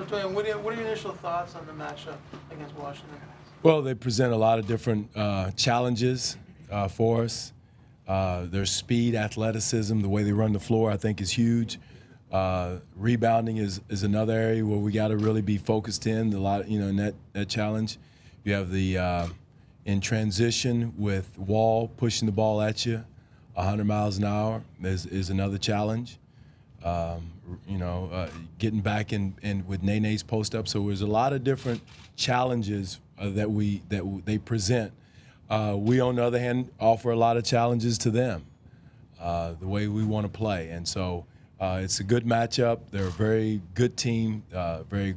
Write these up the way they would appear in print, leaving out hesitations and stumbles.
So, Dwane, what are your initial thoughts on the matchup against Washington? Well, they present a lot of different challenges for us. Their speed, athleticism, the way they run the floor, I think, is huge. Rebounding is another area where we got to really be focused in. A lot, in that challenge. You have the in transition with Wall pushing the ball at you, 100 miles an hour is another challenge. Getting back in with Nene's post up. So there's a lot of different challenges that they present. We, on the other hand, offer a lot of challenges to them, the way we want to play. And so it's a good matchup. They're a very good team, very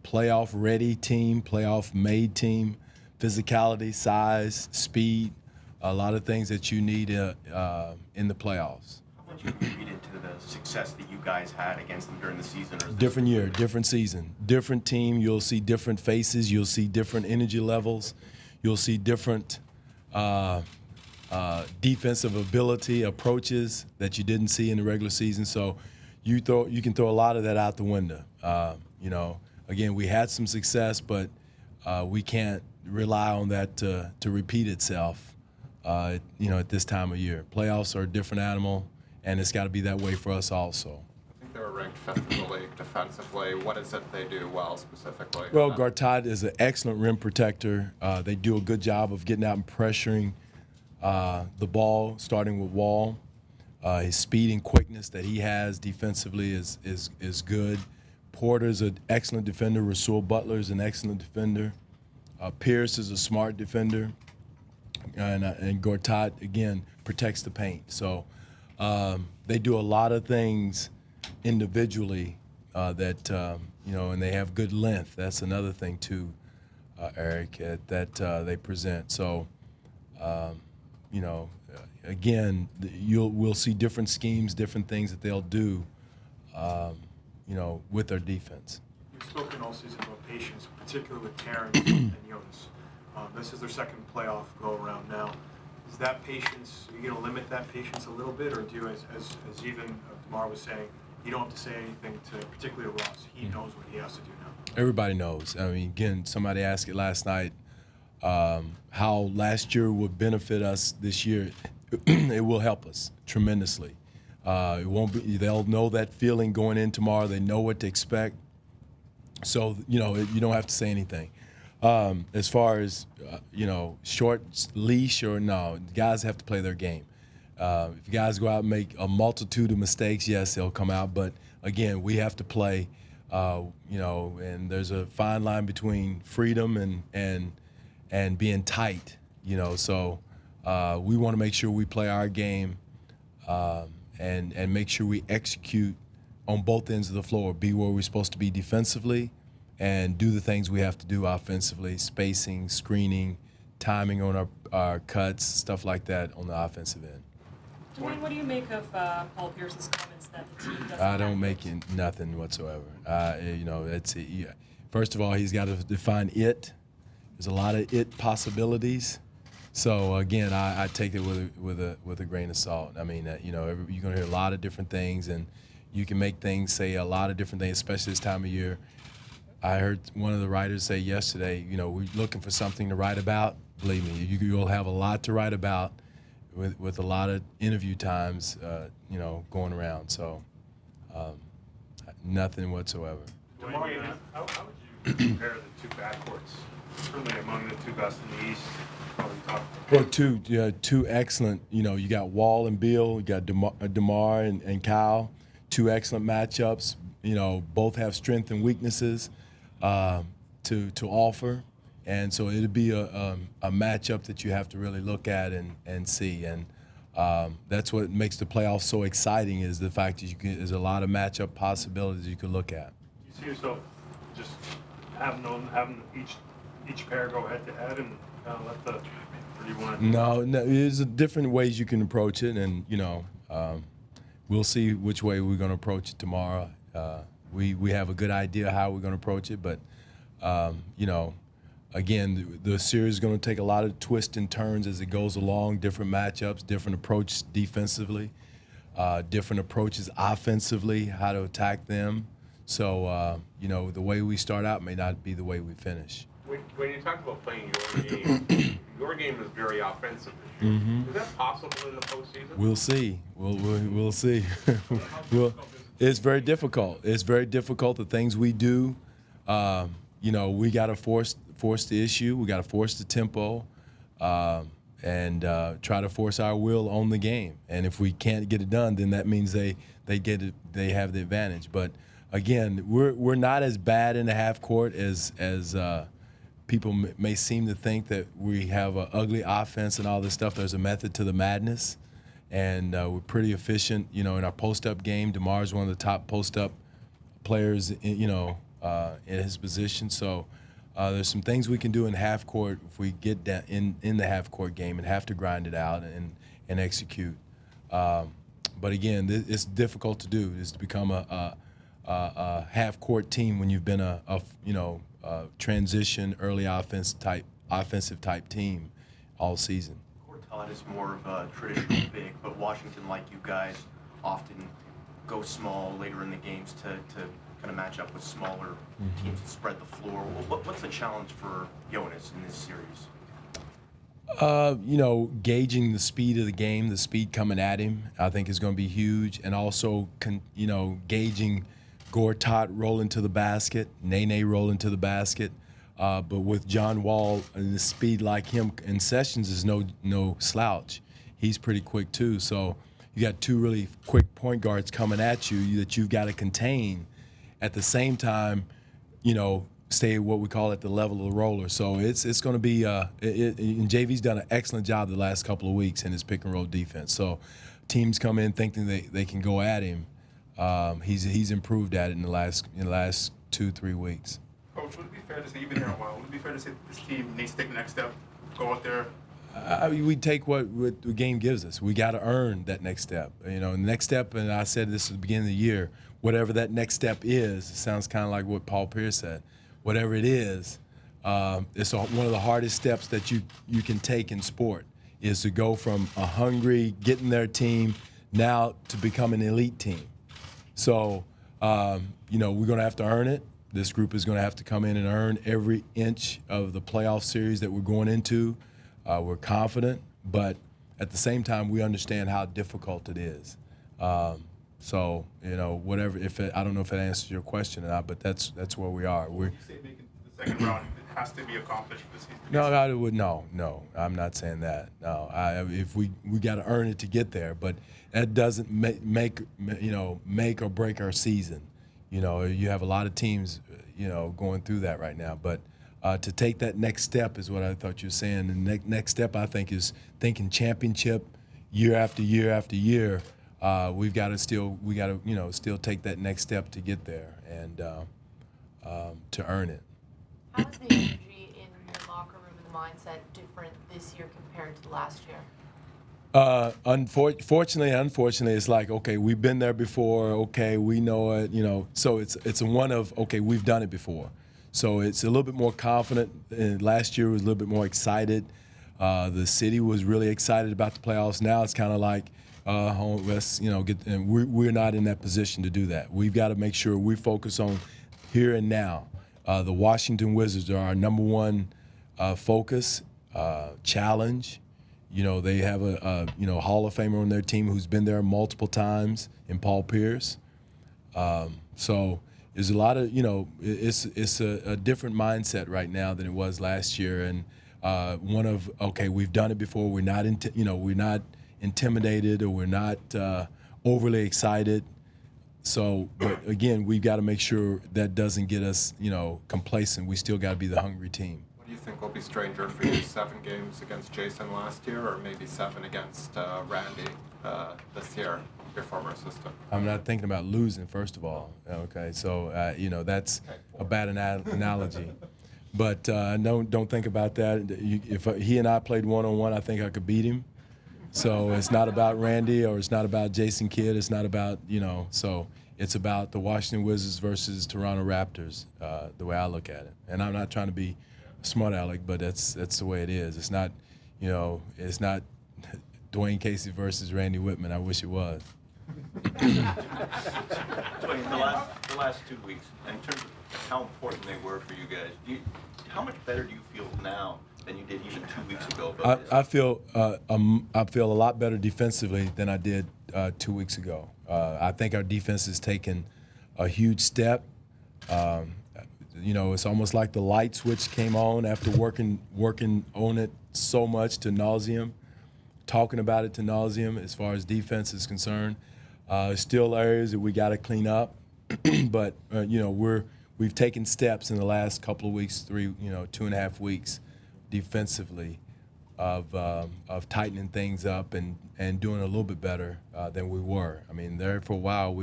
playoff-ready team, playoff-made team, physicality, size, speed, a lot of things that you need in the playoffs. How would you read into the success that you guys had against them during the season? Different year, different season, different team. You'll see different faces. You'll see different energy levels. You'll see different defensive ability approaches that you didn't see in the regular season. So you can throw a lot of that out the window. Again, we had some success, but we can't rely on that to repeat itself. At this time of year, playoffs are a different animal, and it's got to be that way for us also. I think they were ranked 5th in the league defensively. What is it they do well specifically? Well, Gartad is an excellent rim protector. They do a good job of getting out and pressuring the ball, starting with Wall. His speed and quickness that he has defensively is good. Porter's an excellent defender. Rasul Butler's an excellent defender. Pierce is a smart defender. And Gortat, again, protects the paint. So they do a lot of things individually that, and they have good length. That's another thing, too, Eric, that they present. So, again, we'll see different schemes, different things that they'll do, with their defense. You've spoken all season about patience, particularly with Terrence and Jonas. This is their second playoff go-around now. Is that patience, are you going to limit that patience a little bit, or do you, as even DeMar was saying, you don't have to say anything to particularly Ross. He knows what he has to do now. Everybody knows. I mean, again, somebody asked it last night, how last year would benefit us this year. It will help us tremendously. It won't be. They'll know that feeling going in tomorrow. They know what to expect. So you don't have to say anything. As far as short leash or no, guys have to play their game. If guys go out and make a multitude of mistakes, yes, they'll come out. But again, we have to play. And there's a fine line between freedom and being tight. So we want to make sure we play our game and make sure we execute on both ends of the floor. Be where we're supposed to be defensively, and do the things we have to do offensively, spacing, screening, timing on our cuts, stuff like that on the offensive end. Dwane, what do you make of Paul Pierce's comments that the team doesn't I don't make nothing whatsoever. First of all, he's got to define it. There's a lot of it possibilities. So again, I take it with a grain of salt. I mean, you're going to hear a lot of different things, and you can make things say a lot of different things, especially this time of year. I heard one of the writers say yesterday, we're looking for something to write about. Believe me, you'll have a lot to write about with a lot of interview times, going around. So nothing whatsoever. Dwane, how would you compare the two backcourts? Certainly among the two best in the East. Well, two excellent. You got Wall and Beal. You got DeMar and Kyle. Two excellent matchups. Both have strengths and weaknesses to offer, and so it'll be a matchup that you have to really look at and see, and that's what makes the playoffs so exciting, is the fact that there's a lot of matchup possibilities you can look at. You see yourself just having each pair go head to head and kind of let the. Or do you want to? No, there's different ways you can approach it, and we'll see which way we're going to approach it tomorrow. We have a good idea how we're going to approach it, but again, the series is going to take a lot of twists and turns as it goes along. Different matchups, different approaches defensively, different approaches offensively, how to attack them. So, the way we start out may not be the way we finish. When you talk about playing your game is very offensive this year. Mm-hmm. Is that possible in the postseason? We'll see. We'll see. well, it's very difficult. It's very difficult. The things we do, we got to force the issue. We got to force the tempo, and try to force our will on the game. And if we can't get it done, then that means they have the advantage. But again, we're not as bad in the half court as people may seem to think, that we have an ugly offense and all this stuff. There's a method to the madness, and we're pretty efficient. In our post-up game, DeMar's one of the top post-up players, in his position. So there's some things we can do in half court if we get down in the half court game and have to grind it out and execute. But again, it's difficult to do. Is to become a half court team when you've been a transition early offensive type team all season. Todd is more of a traditional big, but Washington, like you guys, often go small later in the games to kind of match up with smaller teams and spread the floor. What's the challenge for Jonas in this series? Gauging the speed of the game, the speed coming at him, I think is going to be huge, and also gauging Gortat rolling to the basket, Nene rolling to the basket. But with John Wall and the speed like him, and Sessions is no slouch. He's pretty quick too. So you got two really quick point guards coming at you that you've got to contain. At the same time, stay what we call at the level of the roller. So it's going to be. And JV's done an excellent job the last couple of weeks in his pick and roll defense. So teams come in thinking they can go at him. He's improved at it in the last 2-3 weeks. Coach, would it be fair to say, you've been here a while, would it be fair to say this team needs to take the next step, go out there? We take what the game gives us. We got to earn that next step. The next step, and I said this at the beginning of the year, whatever that next step is, it sounds kind of like what Paul Pierce said. Whatever it is, it's one of the hardest steps that you can take in sport, is to go from a hungry, getting their team now to become an elite team. So, we're going to have to earn it. This group is going to have to come in and earn every inch of the playoff series that we're going into. We're confident, but at the same time, we understand how difficult it is. So, whatever. I don't know if it answers your question or not, but that's where we are. You say making the second round, it has to be accomplished this season. No, I'm not saying that. No, if we got to earn it to get there, but that doesn't make or break our season. You have a lot of teams, going through that right now. But to take that next step is what I thought you were saying. The next step, I think, is thinking championship year after year after year. We've got to still take that next step to get there and to earn it. How is the energy in your locker room and mindset different this year compared to last year? Unfortunately, it's like, okay, we've been there before. Okay, we know it. So it's a one of, okay, we've done it before. So it's a little bit more confident. And last year was a little bit more excited. The city was really excited about the playoffs. Now it's kind of like, let's get. And we're not in that position to do that. We've got to make sure we focus on here and now. The Washington Wizards are our number one focus, challenge. They have a Hall of Famer on their team who's been there multiple times in Paul Pierce. So there's a lot of, it's a different mindset right now than it was last year. And we've done it before. We're not, we're not intimidated, or we're not overly excited. So, but again, we've got to make sure that doesn't get us, complacent. We still got to be the hungry team. What do you think will be stranger for you, 7 games against Jason last year, or maybe 7 against Randy this year, your former assistant? I'm not thinking about losing, first of all. Okay, so that's a bad analogy. But don't think about that. If he and I played one-on-one, I think I could beat him. So it's not about Randy, or it's not about Jason Kidd. It's not about, so it's about the Washington Wizards versus Toronto Raptors, the way I look at it. And I'm not trying to be smart aleck, but that's the way it is. It's not, it's not Dwane Casey versus Randy Whitman. I wish it was. Dwayne, the last 2 weeks, in terms of how important they were for you guys, how much better do you feel now than you did even 2 weeks ago? I feel a lot better defensively than I did 2 weeks ago. I think our defense has taken a huge step. It's almost like the light switch came on after working on it so much to nauseum, talking about it to nauseum as far as defense is concerned. Still areas that we got to clean up, but we've taken steps in the last couple of weeks, 2.5 weeks, defensively, of tightening things up and doing a little bit better than we were. I mean, there for a while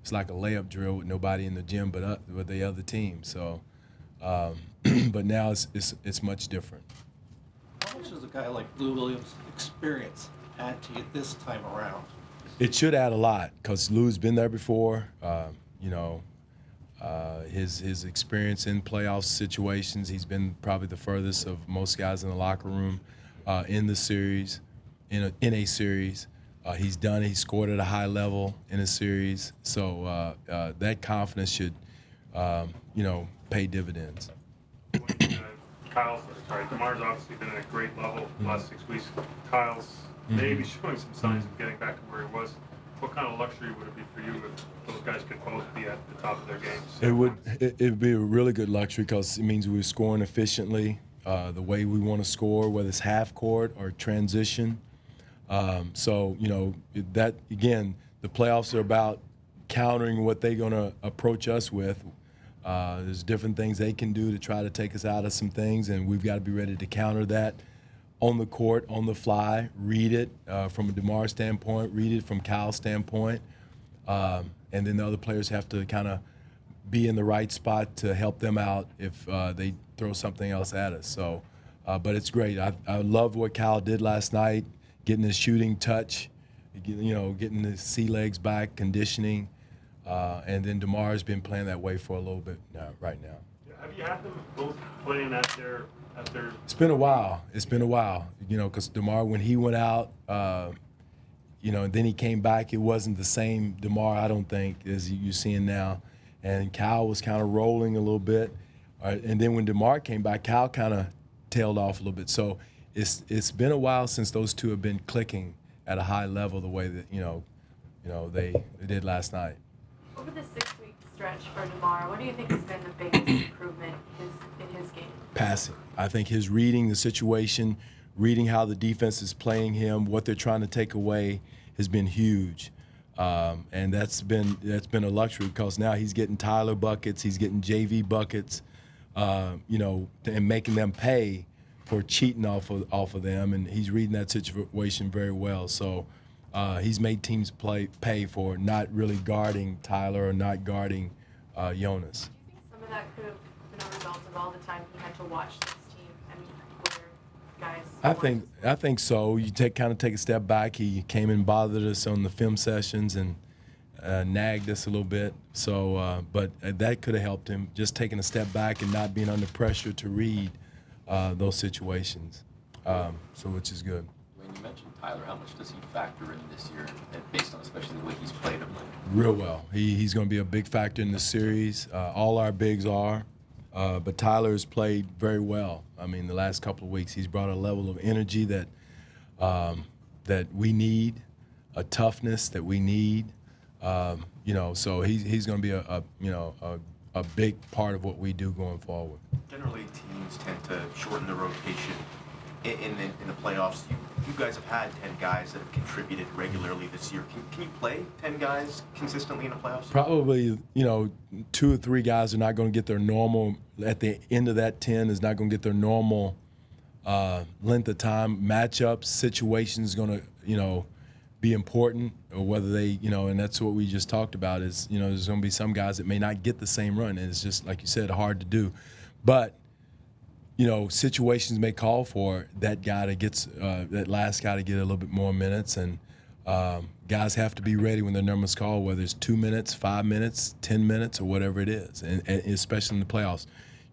it's like a layup drill with nobody in the gym but the other team. So, but now it's much different. How much does a guy like Lou Williams' experience add to you this time around? It should add a lot because Lou's been there before. His experience in playoff situations, he's been probably the furthest of most guys in the locker room in the series, in a series. He scored at a high level in a series. So that confidence should, pay dividends. DeMar's obviously been at a great level the last 6 weeks. Kyle's maybe showing some signs of getting back to where he was. What kind of luxury would it be for you if those guys could both be at the top of their games? It'd be a really good luxury because it means we're scoring efficiently, the way we want to score, whether it's half court or transition. That again, the playoffs are about countering what they're going to approach us with. There's different things they can do to try to take us out of some things, and we've got to be ready to counter that on the court, on the fly, read it from a DeMar standpoint, read it from Kyle's standpoint, and then the other players have to kind of be in the right spot to help them out if they throw something else at us. So, but it's great. I love what Kyle did last night, getting his shooting touch, getting his sea legs back, conditioning. And then DeMar's been playing that way for a little bit right now. Have you had them both playing at their? It's been a while. Because DeMar, when he went out, and then he came back, it wasn't the same DeMar, I don't think, as you're seeing now. And Kyle was kind of rolling a little bit. And then when DeMar came back, Kyle kind of tailed off a little bit. So it's been a while since those two have been clicking at a high level the way that, they did last night. Over the 6-week stretch for DeMar, what do you think has been the biggest improvement in his game? Passing. I think his reading the situation, reading how the defense is playing him, what they're trying to take away has been huge. And that's been a luxury because now he's getting Tyler buckets, he's getting JV buckets, and making them pay for cheating off of them, and he's reading that situation very well. So he's made teams pay for not really guarding Tyler or not guarding Jonas. Do you think some of that could have been a result of all the time he had to watch this team? I mean, where guys. I think so. You take a step back. He came and bothered us on the film sessions and nagged us a little bit. So, but that could have helped him, just taking a step back and not being under pressure to read those situations. Which is good. When you mentioned Tyler, how much does he factor in this year, and based on especially the way he's played him? Real well. He's going to be a big factor in the series. All our bigs are, but Tyler has played very well. I mean, the last couple of weeks, he's brought a level of energy that we need, a toughness that we need. So he's going to be a big part of what we do going forward. Generally, teams tend to shorten the rotation in the playoffs. You guys have had 10 guys that have contributed regularly this year. Can you play 10 guys consistently in the playoffs? Probably, 2 or 3 guys are not going to get their normal, at the end of that 10 is not going to get their normal length of time. Matchups, situations going to, be important, or whether they, and that's what we just talked about is, there's going to be some guys that may not get the same run, and it's just, like you said, hard to do. But situations may call for that guy that gets that last guy to get a little bit more minutes, and guys have to be ready when their number's called, whether it's 2 minutes, 5 minutes, 10 minutes, or whatever it is, and especially in the playoffs.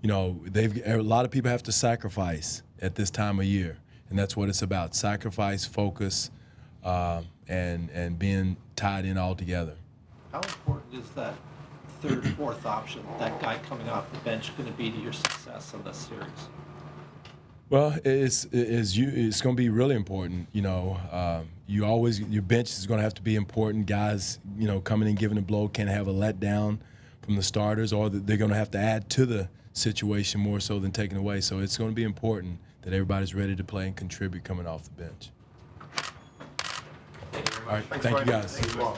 A lot of people have to sacrifice at this time of year, and that's what it's about: sacrifice, focus, and being tied in all together. How important is that third, fourth option, that guy coming off the bench, going to be to your success in this series? Well, it's going to be really important. You know, your bench is going to have to be important. Guys, you know, coming in giving a blow can't have a letdown from the starters, or they're going to have to add to the situation more so than taking away. So it's going to be important that everybody's ready to play and contribute coming off the bench. Thank you very much. All right, thank you guys. Thank you all.